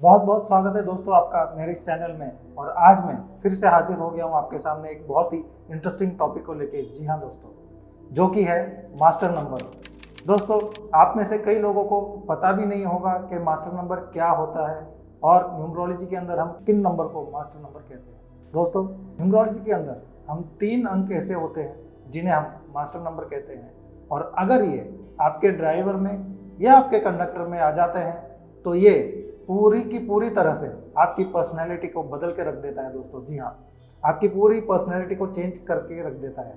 बहुत बहुत स्वागत है दोस्तों आपका मेरे इस चैनल में। और आज मैं फिर से हाजिर हो गया हूँ आपके सामने एक बहुत ही इंटरेस्टिंग टॉपिक को लेके। जी हाँ दोस्तों, जो कि है मास्टर नंबर। दोस्तों, आप में से कई लोगों को पता भी नहीं होगा कि मास्टर नंबर क्या होता है और न्यूमरोलॉजी के अंदर हम किन नंबर को मास्टर नंबर कहते हैं। दोस्तों, न्यूमरोलॉजी के अंदर हम 3 अंक ऐसे होते हैं जिन्हें हम मास्टर नंबर कहते हैं, और अगर ये आपके ड्राइवर में या आपके कंडक्टर में आ जाते हैं तो ये पूरी की पूरी तरह से आपकी पर्सनैलिटी को बदल के रख देता है। दोस्तों जी हाँ, आपकी पूरी पर्सनैलिटी को चेंज करके रख देता है।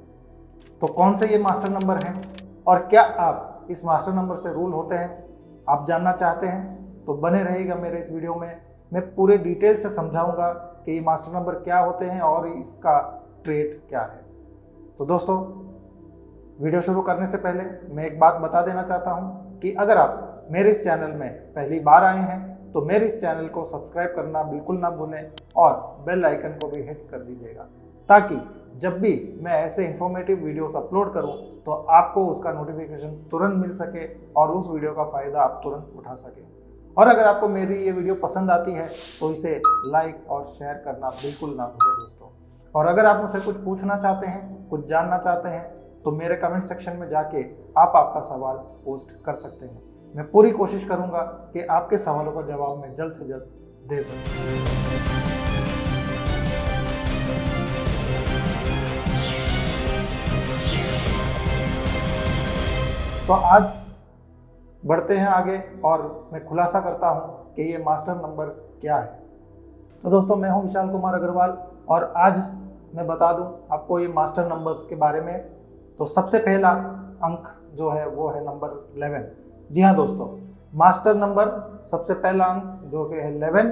तो कौन से ये मास्टर नंबर हैं और क्या आप इस मास्टर नंबर से रूल होते हैं, आप जानना चाहते हैं तो बने रहिएगा मेरे इस वीडियो में। मैं पूरे डिटेल से समझाऊंगा कि ये मास्टर नंबर क्या होते हैं और इसका ट्रेट क्या है। तो दोस्तों, वीडियो शुरू करने से पहले मैं एक बात बता देना चाहता हूँ कि अगर आप मेरे इस चैनल में पहली बार आए हैं तो मेरे इस चैनल को सब्सक्राइब करना बिल्कुल ना भूलें और बेल आइकन को भी हिट कर दीजिएगा, ताकि जब भी मैं ऐसे इंफॉर्मेटिव वीडियोस अपलोड करूं तो आपको उसका नोटिफिकेशन तुरंत मिल सके और उस वीडियो का फ़ायदा आप तुरंत उठा सकें। और अगर आपको मेरी ये वीडियो पसंद आती है तो इसे लाइक और शेयर करना बिल्कुल ना भूलें दोस्तों। और अगर आप मुझसे कुछ पूछना चाहते हैं, कुछ जानना चाहते हैं, तो मेरे कमेंट सेक्शन में जाके आप आपका सवाल पोस्ट कर सकते हैं। मैं पूरी कोशिश करूंगा कि आपके सवालों का जवाब मैं जल्द से जल्द दे सकूं। तो आज बढ़ते हैं आगे और मैं खुलासा करता हूं कि ये मास्टर नंबर क्या है। तो दोस्तों, मैं हूं विशाल कुमार अग्रवाल और आज मैं बता दूं आपको ये मास्टर नंबर्स के बारे में। तो सबसे पहला अंक जो है वो है नंबर 11। जी हाँ दोस्तों, मास्टर नंबर सबसे पहला अंक जो कि है 11,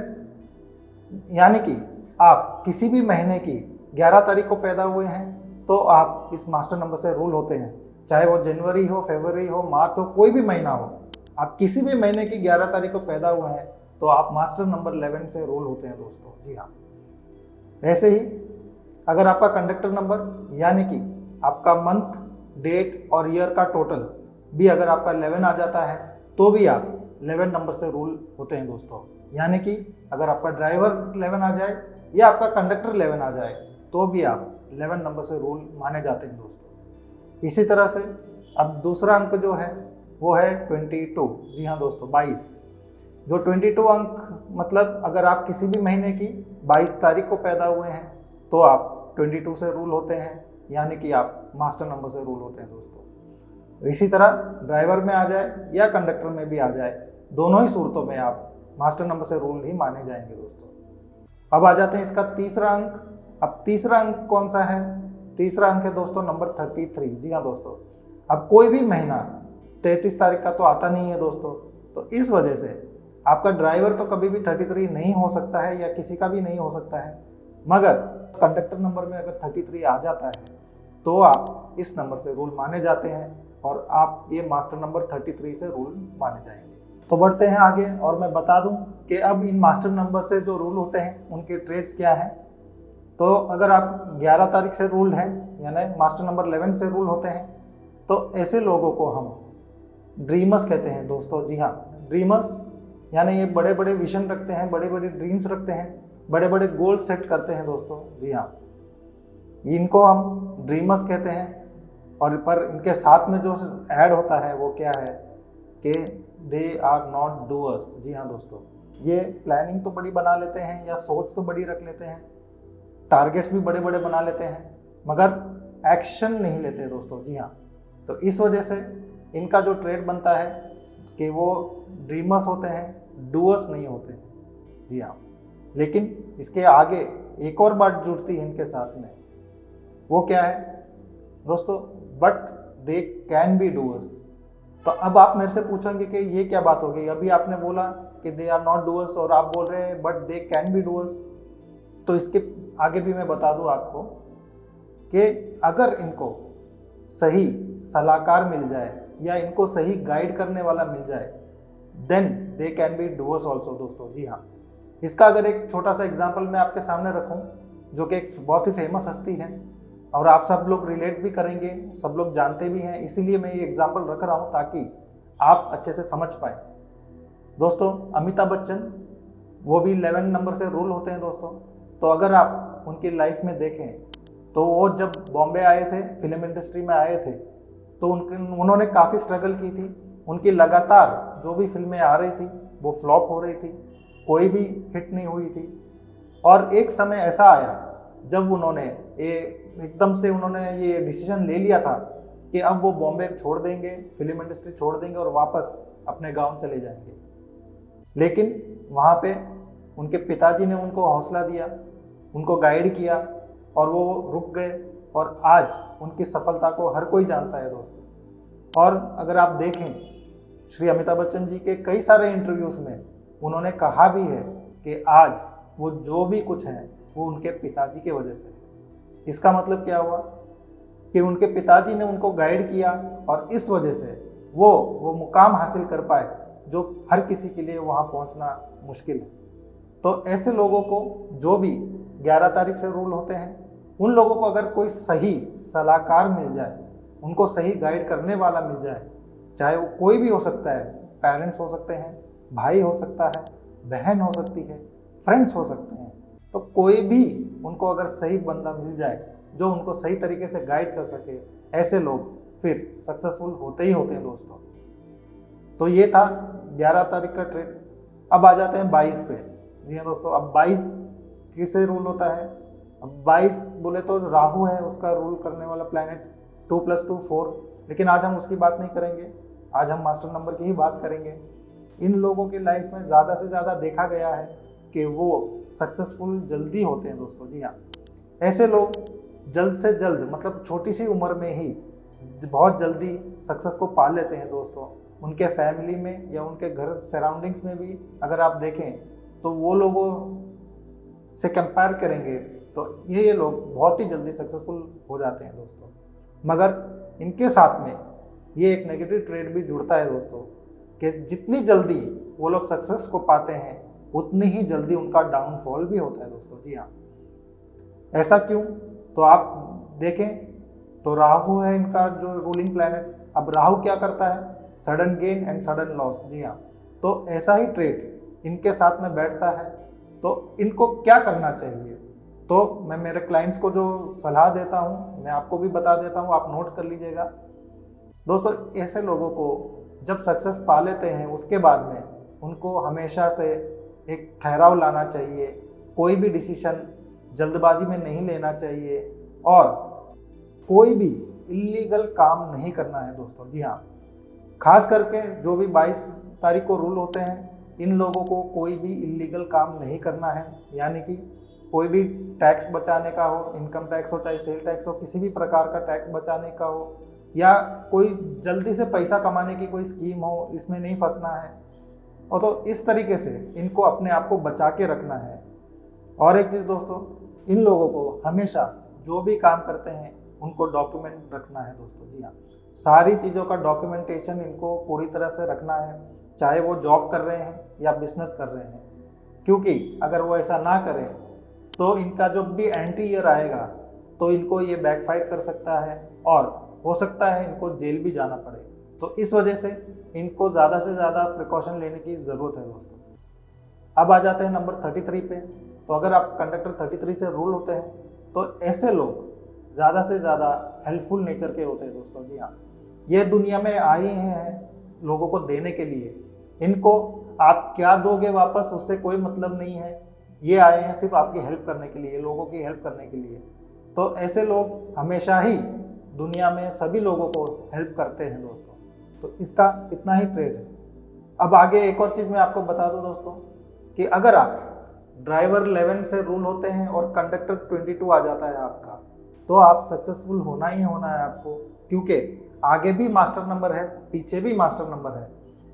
यानी कि आप किसी भी महीने की 11 तारीख को पैदा हुए हैं तो आप इस मास्टर नंबर से रूल होते हैं। चाहे वो जनवरी हो, फरवरी हो, मार्च हो, कोई भी महीना हो, आप किसी भी महीने की 11 तारीख को पैदा हुए हैं तो आप मास्टर नंबर 11 से रूल होते हैं दोस्तों। जी हाँ, ऐसे ही अगर आपका कंडक्टर नंबर यानी कि आपका मंथ, डेट और ईयर का टोटल भी अगर आपका 11 आ जाता है तो भी आप 11 नंबर से रूल होते हैं दोस्तों। यानी कि अगर आपका ड्राइवर 11 आ जाए या आपका कंडक्टर 11 आ जाए तो भी आप 11 नंबर से रूल माने जाते हैं दोस्तों। इसी तरह से अब दूसरा अंक जो है वो है 22। जी हाँ दोस्तों, 22। जो 22 अंक मतलब अगर आप किसी भी महीने की 22 तारीख को पैदा हुए हैं तो आप 22 से रूल होते हैं, यानी कि आप मास्टर नंबर से रूल होते हैं दोस्तों। इसी तरह ड्राइवर में आ जाए या कंडक्टर में भी आ जाए, दोनों ही सूरतों में आप मास्टर नंबर से रूल ही माने जाएंगे दोस्तों। अब आ जाते हैं इसका तीसरा अंक। अब तीसरा अंक कौन सा है? तीसरा अंक है दोस्तों नंबर 33। जी हाँ दोस्तों, अब कोई भी महीना 33 तारीख का तो आता नहीं है दोस्तों, तो इस वजह से आपका ड्राइवर तो कभी भी 33 नहीं हो सकता है या किसी का भी नहीं हो सकता है, मगर कंडक्टर नंबर में अगर 33 आ जाता है तो आप इस नंबर से रूल माने जाते हैं और आप ये मास्टर नंबर 33 से रूल माने जाएंगे। तो बढ़ते हैं आगे और मैं बता दूं कि अब इन मास्टर नंबर से जो रूल होते हैं उनके ट्रेड्स क्या हैं। तो अगर आप 11 तारीख से रूल हैं यानी मास्टर नंबर 11 से रूल होते हैं तो ऐसे लोगों को हम ड्रीमर्स कहते हैं दोस्तों। जी हाँ, ड्रीमर्स यानी ये बड़े बड़े विजन रखते हैं, बड़े बड़े ड्रीम्स रखते हैं, बड़े बड़े गोल सेट करते हैं दोस्तों। जी हाँ, इनको हम ड्रीमर्स कहते हैं। और पर इनके साथ में जो ऐड होता है वो क्या है कि दे आर नॉट डूअर्स। जी हाँ दोस्तों, ये प्लानिंग तो बड़ी बना लेते हैं या सोच तो बड़ी रख लेते हैं, टारगेट्स भी बड़े बड़े बना लेते हैं, मगर एक्शन नहीं लेते दोस्तों। जी हाँ, तो इस वजह से इनका जो ट्रेड बनता है कि वो ड्रीमर्स होते हैं, डूअर्स नहीं होते हैं। जी हाँ, लेकिन इसके आगे एक और बात जुड़ती है इनके साथ में, वो क्या है दोस्तों? But they can be doers. तो अब आप मेरे से पूछेंगे कि ये क्या बात हो गई? अभी आपने बोला कि दे आर नॉट डूअर्स और आप बोल रहे हैं but they can be doers. तो इसके आगे भी मैं बता दूं आपको कि अगर इनको सही सलाहकार मिल जाए या इनको सही गाइड करने वाला मिल जाए then they can be doers also दोस्तों। जी हाँ, इसका अगर एक छोटा सा एग्जाम्पल मैं आपके सामने रखूँ जो कि एक बहुत ही फेमस हस्ती है और आप सब लोग रिलेट भी करेंगे, सब लोग जानते भी हैं, इसीलिए मैं ये एग्जाम्पल रख रहा हूँ ताकि आप अच्छे से समझ पाए। दोस्तों, अमिताभ बच्चन वो भी 11 नंबर से रूल होते हैं दोस्तों। तो अगर आप उनकी लाइफ में देखें तो वो जब बॉम्बे आए थे, फिल्म इंडस्ट्री में आए थे, तो उन्होंने काफ़ी स्ट्रगल की थी। उनकी लगातार जो भी फिल्में आ रही थी वो फ्लॉप हो रही थी, कोई भी हिट नहीं हुई थी। और एक समय ऐसा आया जब उन्होंने एकदम से उन्होंने ये डिसीजन ले लिया था कि अब वो बॉम्बे छोड़ देंगे, फिल्म इंडस्ट्री छोड़ देंगे और वापस अपने गांव चले जाएंगे। लेकिन वहाँ पे उनके पिताजी ने उनको हौसला दिया, उनको गाइड किया और वो रुक गए। और आज उनकी सफलता को हर कोई जानता है दोस्तों। और अगर आप देखें, श्री अमिताभ बच्चन जी के कई सारे इंटरव्यूज़ में उन्होंने कहा भी है कि आज वो जो भी कुछ है वो उनके पिताजी की वजह से है। इसका मतलब क्या हुआ कि उनके पिताजी ने उनको गाइड किया और इस वजह से वो मुकाम हासिल कर पाए जो हर किसी के लिए वहाँ पहुँचना मुश्किल है। तो ऐसे लोगों को जो भी 11 तारीख से रूल होते हैं, उन लोगों को अगर कोई सही सलाहकार मिल जाए, उनको सही गाइड करने वाला मिल जाए, चाहे वो कोई भी हो सकता है, पेरेंट्स हो सकते हैं, भाई हो सकता है, बहन हो सकती है, फ्रेंड्स हो सकते हैं, तो कोई भी उनको अगर सही बंदा मिल जाए जो उनको सही तरीके से गाइड कर सके, ऐसे लोग फिर सक्सेसफुल होते ही होते हैं दोस्तों। तो ये था 11 तारीख का ट्रेड। अब आ जाते हैं 22 पे। जी हाँ दोस्तों, अब 22 किसे रूल होता है? अब 22 बोले तो राहु है उसका रूल करने वाला प्लैनेट, 2 + 2 4। लेकिन आज हम उसकी बात नहीं करेंगे, आज हम मास्टर नंबर की ही बात करेंगे। इन लोगों की लाइफ में ज़्यादा से ज़्यादा देखा गया है कि वो सक्सेसफुल जल्दी होते हैं दोस्तों। जी हाँ, ऐसे लोग जल्द से जल्द, मतलब छोटी सी उम्र में ही बहुत जल्दी सक्सेस को पा लेते हैं दोस्तों। उनके फैमिली में या उनके घर सराउंडिंग्स में भी अगर आप देखें तो वो लोगों से कंपेयर करेंगे तो ये लोग बहुत ही जल्दी सक्सेसफुल हो जाते हैं दोस्तों। मगर इनके साथ में ये एक नेगेटिव ट्रेड भी जुड़ता है दोस्तों कि जितनी जल्दी वो लोग सक्सेस को पाते हैं उतनी ही जल्दी उनका डाउनफॉल भी होता है दोस्तों। जी हाँ, ऐसा क्यों? तो आप देखें तो राहु है इनका जो रूलिंग प्लैनेट। अब राहु क्या करता है? Sudden gain and sudden loss. जी हाँ, तो ऐसा ही ट्रेड इनके साथ में बैठता है। तो इनको क्या करना चाहिए? तो मैं मेरे क्लाइंट्स को जो सलाह देता हूँ मैं आपको भी बता देता हूँ, आप नोट कर लीजिएगा दोस्तों। ऐसे लोगों को जब सक्सेस पा लेते हैं उसके बाद में उनको हमेशा से एक ठहराव लाना चाहिए, कोई भी डिसीजन जल्दबाजी में नहीं लेना चाहिए और कोई भी इलीगल काम नहीं करना है दोस्तों। जी हाँ, खास करके जो भी 22 तारीख को रूल होते हैं, इन लोगों को कोई भी इलीगल काम नहीं करना है। यानी कि कोई भी टैक्स बचाने का हो, इनकम टैक्स हो चाहे सेल टैक्स हो, किसी भी प्रकार का टैक्स बचाने का हो, या कोई जल्दी से पैसा कमाने की कोई स्कीम हो, इसमें नहीं फंसना है। और तो इस तरीके से इनको अपने आप को बचा के रखना है। और एक चीज़ दोस्तों, इन लोगों को हमेशा जो भी काम करते हैं उनको डॉक्यूमेंट रखना है दोस्तों। जी हाँ, सारी चीज़ों का डॉक्यूमेंटेशन इनको पूरी तरह से रखना है, चाहे वो जॉब कर रहे हैं या बिजनेस कर रहे हैं। क्योंकि अगर वो ऐसा ना करें तो इनका जो भी एंटी ईयर आएगा तो इनको ये बैकफायर कर सकता है और हो सकता है इनको जेल भी जाना पड़े। तो इस वजह से इनको ज़्यादा से ज़्यादा प्रिकॉशन लेने की ज़रूरत है दोस्तों। अब आ जाते हैं नंबर 33 पे। तो अगर आप कंडक्टर 33 से रूल होते हैं तो ऐसे लोग ज़्यादा से ज़्यादा हेल्पफुल नेचर के होते हैं दोस्तों। जी हाँ, ये दुनिया में आए हैं लोगों को देने के लिए। इनको आप क्या दोगे वापस उससे कोई मतलब नहीं है, ये आए हैं सिर्फ आपकी हेल्प करने के लिए, लोगों की हेल्प करने के लिए। तो ऐसे लोग हमेशा ही दुनिया में सभी लोगों को हेल्प करते हैं दोस्तों। तो इसका इतना ही ट्रेड है। अब आगे एक और चीज़ मैं आपको बता दूं दोस्तों कि अगर आप ड्राइवर 11 से रूल होते हैं और कंडक्टर 22 आ जाता है आपका, तो आप सक्सेसफुल होना ही होना है आपको, क्योंकि आगे भी मास्टर नंबर है, पीछे भी मास्टर नंबर है।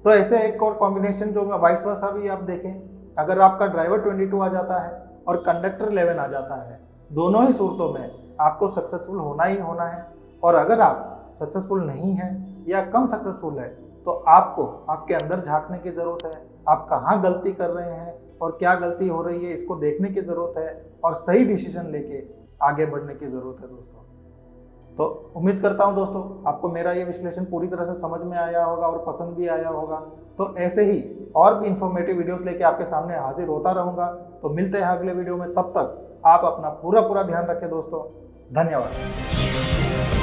तो ऐसे एक और कॉम्बिनेशन जो वाइस वर्सा भी आप देखें, अगर आपका ड्राइवर 22 आ जाता है और कंडक्टर 11 आ जाता है, दोनों ही सूरतों में आपको सक्सेसफुल होना ही होना है। और अगर आप सक्सेसफुल नहीं हैं या कम सक्सेसफुल है तो आपको आपके अंदर झांकने की ज़रूरत है। आप कहाँ गलती कर रहे हैं और क्या गलती हो रही है इसको देखने की ज़रूरत है और सही डिसीजन लेके आगे बढ़ने की ज़रूरत है दोस्तों। तो उम्मीद करता हूं दोस्तों आपको मेरा ये विश्लेषण पूरी तरह से समझ में आया होगा और पसंद भी आया होगा। तो ऐसे ही और भी इंफॉर्मेटिव वीडियोस लेके आपके सामने हाजिर होता रहूंगा। तो मिलते हैं अगले वीडियो में, तब तक आप अपना पूरा ध्यान रखें दोस्तों। धन्यवाद।